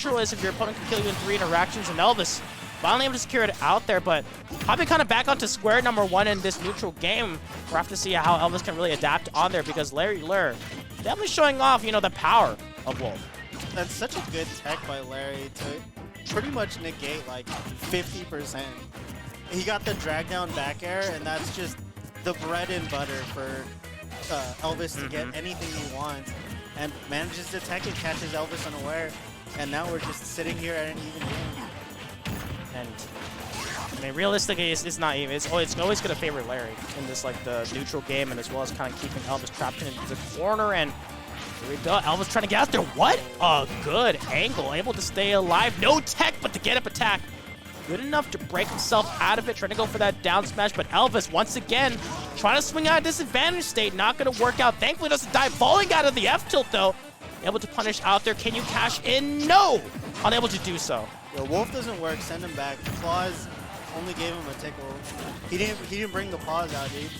neutral is if your opponent can kill you in 3 interactions, and L-Vis finally able to secure it out there, but probably kind of back onto square number 1 in this neutral game. We'll have to see how L-Vis can really adapt on there, because Lurr definitely showing off, you know, the power of Wolf. That's such a good tech by Larry to pretty much negate like 50%. He got the drag down back air, and that's just the bread and butter for L-Vis to get anything he wants, and manages to tech and catches L-Vis unaware, and now we're just sitting here at an even game. And I mean, realistically, it's not even. It's always going to favor Larry in this like the neutral game, and as well as kind of keeping L-Vis trapped in the corner. And here we go. L-Vis trying to get out there. What a good angle, able to stay alive. No tech, but to get up attack. Good enough to break himself out of it, trying to go for that down smash, but L-Vis, once again, trying to swing out of disadvantage state, not going to work out. Thankfully, doesn't die, falling out of the F-tilt, though. Able to punish out there. Can you cash in? No! Unable to do so. Yo, Wolf doesn't work, send him back. Claws only gave him a tickle. He didn't bring the paws out, dude.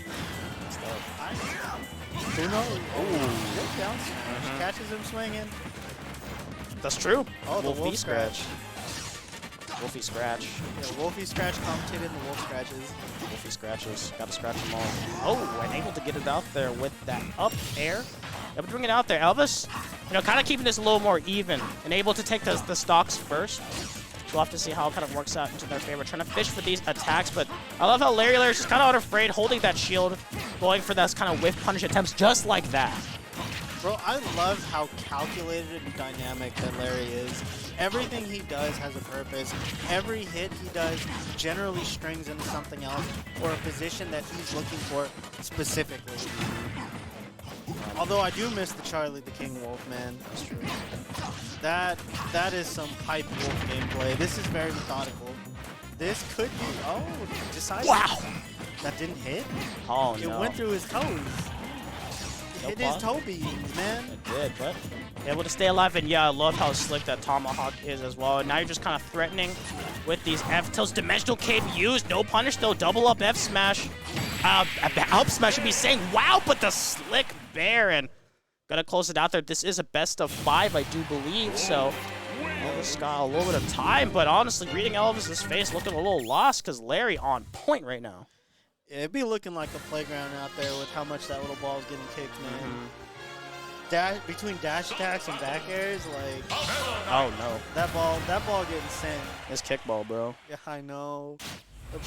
Who knows? Ooh. Down smash. Catches him swinging. That's true. Oh, the Wolf scratch. Wolfie scratch. Yeah, Wolfie scratch commented in the Wolf scratches. Wolfie scratches. Gotta scratch them all. Oh, and able to get it out there with that up air. Able to bring it out there. L-Vis, you know, kind of keeping this a little more even and able to take the stocks first. We'll have to see how it kind of works out into their favor. Trying to fish for these attacks, but I love how Lurr is just kind of unafraid, holding that shield, going for those kind of whiff punish attempts just like that. Bro, I love how calculated and dynamic that Larry is. Everything he does has a purpose. Every hit he does generally strings into something else or a position that he's looking for specifically. Although I do miss the Charlie the King Wolf, man. That's true. That is some pipe Wolf gameplay. This is very methodical. This could be... Oh, decisive. Wow! That didn't hit? Oh, no. It went through his toes. Hit his toe beams, man. It did, but able to stay alive. And yeah, I love how slick that Tomahawk is as well. And now you're just kind of threatening with these F-tilts. Dimensional cape used. No punish, though. Double up F-smash. Up smash should be saying, wow, but the slick bear. And gonna close it out there. This is a best of 5, I do believe. So L-Vis got a little bit of time. But honestly, reading L-Vis's face, looking a little lost because Larry on point right now. It'd be looking like a playground out there with how much that little ball is getting kicked, man. Between dash attacks and back airs, like... Oh, no. That ball getting sent. It's kickball, bro. Yeah, I know. The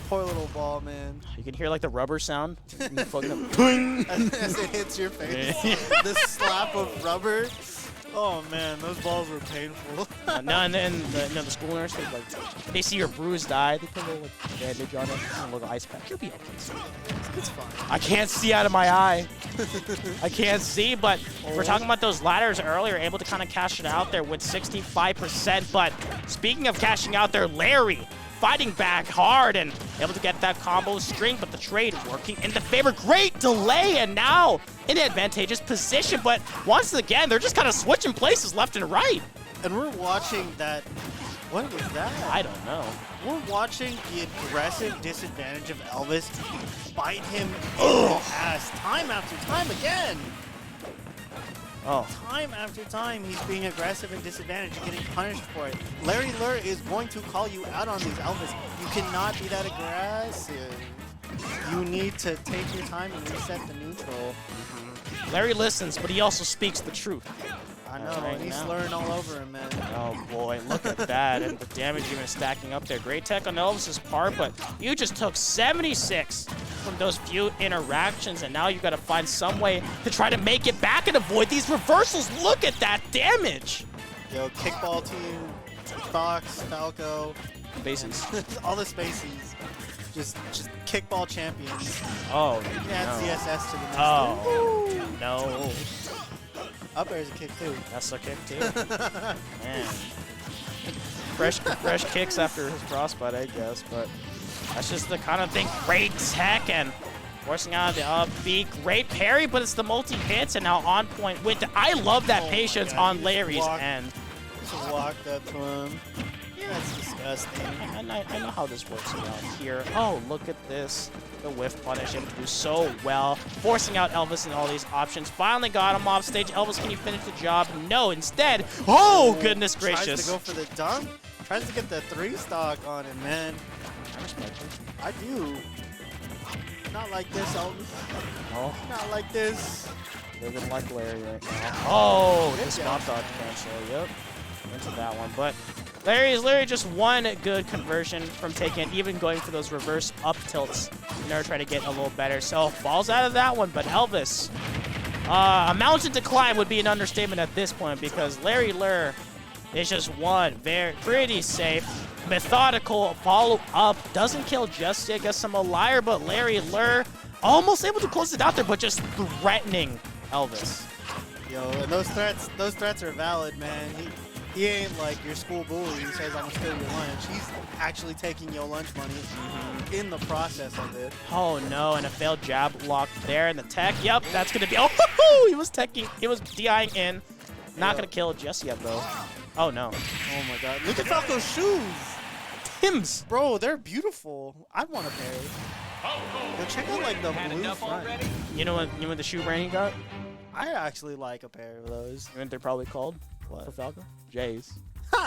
poor little ball, man. You can hear, like, the rubber sound. As it hits your face. The slap of rubber. Oh man, those balls were painful. No, and then the school nurse, they see your bruised eye, they put a little bandage on it, a little ice pack. You'll be okay. It's fine. I can't see out of my eye. I can't see, but we're talking about those ladders earlier, able to kind of cash it out there with 65%. But speaking of cashing out there, Larry fighting back hard and able to get that combo string, but the trade working in the favor. Great delay, and now in an advantageous position, but once again, they're just kind of switching places left and right. And we're watching that. What was that? I don't know. We're watching the aggressive disadvantage of L-Vis bite him in the ass time after time again. Oh. Time after time, he's being aggressive and disadvantaged and getting punished for it. Larry Lurr is going to call you out on these L-Vis. You cannot be that aggressive. You need to take your time and reset the neutral. Larry listens, but he also speaks the truth. I know, and he's slurring all over him, man. Oh boy, look at that, and the damage even stacking up there. Great tech on L-Vis's part, but you just took 76 from those few interactions, and now you got to find some way to try to make it back and avoid these reversals. Look at that damage! Yo, kickball team, Fox, Falco. Bases. All the spacies. Just kickball champions. Oh, you can add CSS to the next Oh, no. Up air is a kick too. That's a kick too. Man. Fresh kicks after his frostbite, I guess, but that's just the kind of thing. Great tech and forcing out the up B. Great parry, but it's the multi-hits and now on point with I love that patience on Larry's end. Just walked up to him. That's disgusting. And I know how this works around here. Oh, look at this. The whiff punish able to do so well. Forcing out L-Vis and all these options. Finally got him off stage. L-Vis, can you finish the job? No, instead. Oh, goodness gracious. Tries to go for the dunk. Tries to get the 3-stock on him, man. I respect it. I do. Not like this, L-Vis. Oh, Not like this. living like Larry right now. Oh, this spot dodge cancel. Yep. Into that one. But Larry's literally just one good conversion from taking it, even going for those reverse up tilts in order to try to get a little better. So falls out of that one, but L-Vis. A mountain to climb would be an understatement at this point because Larry Lurr is just one pretty safe, methodical follow-up. Doesn't kill just yet, gets some liar, but Larry Lurr almost able to close it out there, but just threatening L-Vis. Yo, and those threats are valid, man. He ain't like your school bully who says, I'm gonna steal your lunch. He's actually taking your lunch money in the process of it. Oh no, and a failed jab lock there in the tech. Yep, that's gonna be, oh, he was DIing in. Not gonna kill just yet though. Oh no. Oh my god, look at Falco's shoes. Tim's. Bro, they're beautiful. I want a pair. Yo, check out like the blue front. You know what the shoe brand he got? I actually like a pair of those. You know what they're probably called? What? For Falco? Jays. Hey,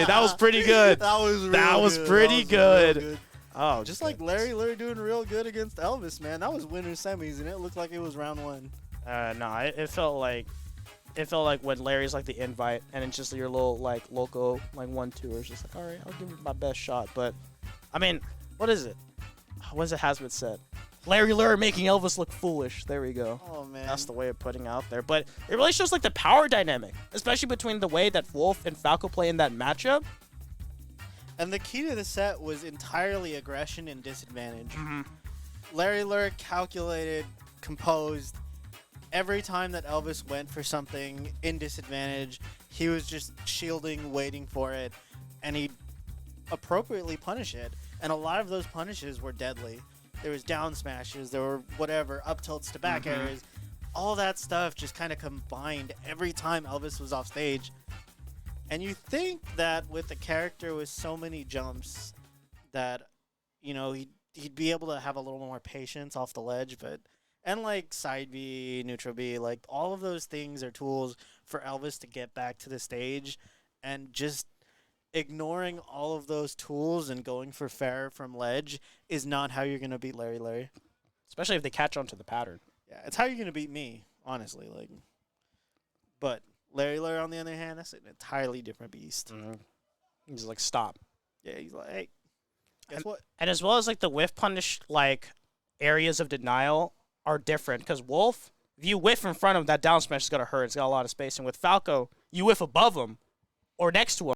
that was pretty good. That was pretty good. Oh, just like Larry Lurr doing real good against L-Vis, man. That was winter semis, and it looked like it was round 1. No, it felt like when Larry's like the invite, and it's just your little like loco like 1-2, or it's just like, all right, I'll give it my best shot. But I mean, what is it? What is it Hasbit said? Larry Lurr making L-Vis look foolish. There we go. Oh, man. That's the way of putting out there. But it really shows like the power dynamic, especially between the way that Wolf and Falco play in that matchup. And the key to the set was entirely aggression and disadvantage. Mm-hmm. Larry Lurr calculated, composed. Every time that L-Vis went for something in disadvantage, he was just shielding, waiting for it, and he'd appropriately punish it. And a lot of those punishes were deadly. There was down smashes, there were whatever, up tilts to back areas. All that stuff just kind of combined every time L-Vis was off stage. And you think that with a character with so many jumps that, you know, he'd be able to have a little more patience off the ledge, but... And like side B, neutral B, like all of those things are tools for L-Vis to get back to the stage, and just ignoring all of those tools and going for fair from ledge is not how you're going to beat Larry. Especially if they catch on to the pattern. Yeah, it's how you're going to beat me, honestly. Like, but Larry, on the other hand, that's an entirely different beast. He's like, stop. Yeah, he's like, hey, guess what? And as well as like the whiff punish like areas of denial are different, because Wolf, if you whiff in front of him, that down smash is going to hurt. It's got a lot of space. And with Falco, you whiff above him or next to him,